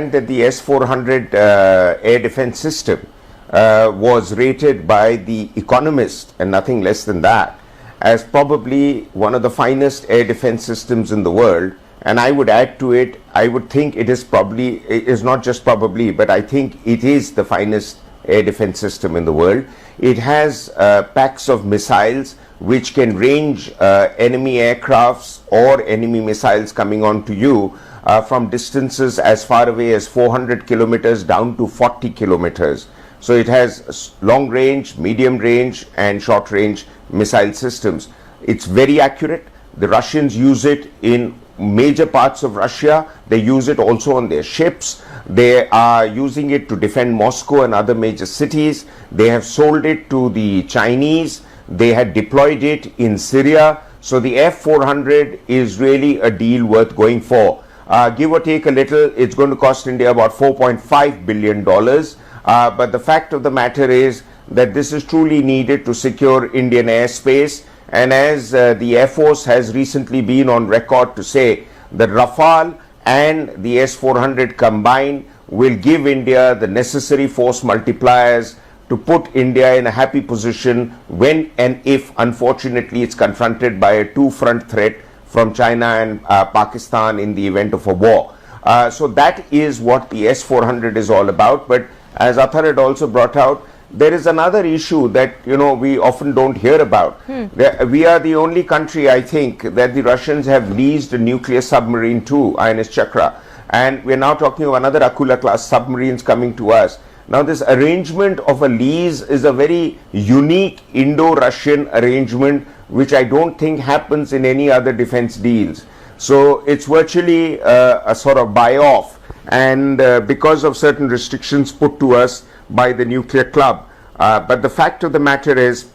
that the S-400 air defense system was rated by The Economist, and nothing less than that, as probably one of the finest air defense systems in the world. And I would add to it, I would think it is not just probably, but I think it is the finest air defense system in the world. It has packs of missiles which can range enemy aircrafts or enemy missiles coming on to you from distances as far away as 400 kilometers down to 40 kilometers. So it has long range, medium range and short range missile systems. It's very accurate. The Russians use it in major parts of Russia. They use it also on their ships. They are using it to defend Moscow and other major cities. They have sold it to the Chinese. They had deployed it in Syria. So the F-400 is really a deal worth going for. Give or take a little, it's going to cost India about $4.5 billion. But the fact of the matter is that this is truly needed to secure Indian airspace. And as the Air Force has recently been on record to say that Rafale and the S-400 combined will give India the necessary force multipliers to put India in a happy position when and if, unfortunately, it's confronted by a two-front threat from China and Pakistan in the event of a war. So that is what the S-400 is all about. But as Athar had also brought out, there is another issue that, you know, we often don't hear about. We are the only country, I think, that the Russians have leased a nuclear submarine to, INS Chakra. And we're now talking of another Akula class submarines coming to us. Now, this arrangement of a lease is a very unique Indo-Russian arrangement, which I don't think happens in any other defense deals. So it's virtually a sort of buy-off, and because of certain restrictions put to us by the nuclear club. But the fact of the matter is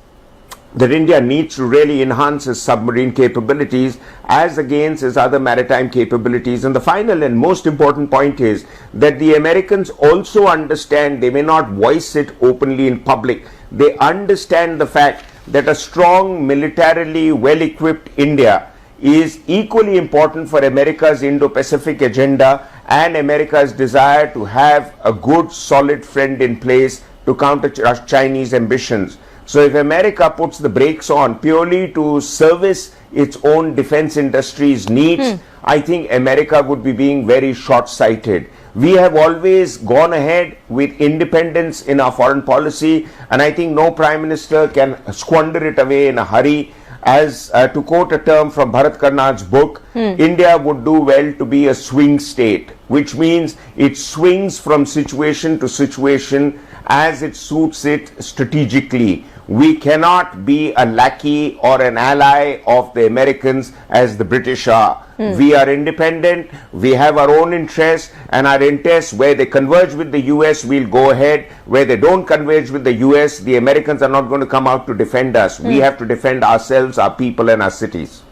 that India needs to really enhance its submarine capabilities as against its other maritime capabilities. And the final and most important point is that the Americans also understand, they may not voice it openly in public, they understand the fact that a strong, militarily well-equipped India is equally important for America's Indo-Pacific agenda and America's desire to have a good, solid friend in place to counter Chinese ambitions. So if America puts the brakes on purely to service its own defense industry's needs, I think America would be being very short-sighted. We have always gone ahead with independence in our foreign policy, and I think no Prime Minister can squander it away in a hurry. As to quote a term from Bharat Karnad's book, India would do well to be a swing state, which means it swings from situation to situation as it suits it strategically. We cannot be a lackey or an ally of the Americans as the British are. We are independent, we have our own interests, and our interests, where they converge with the US, we'll go ahead. Where they don't converge with the US, the Americans are not going to come out to defend us. We have to defend ourselves, our people, and our cities.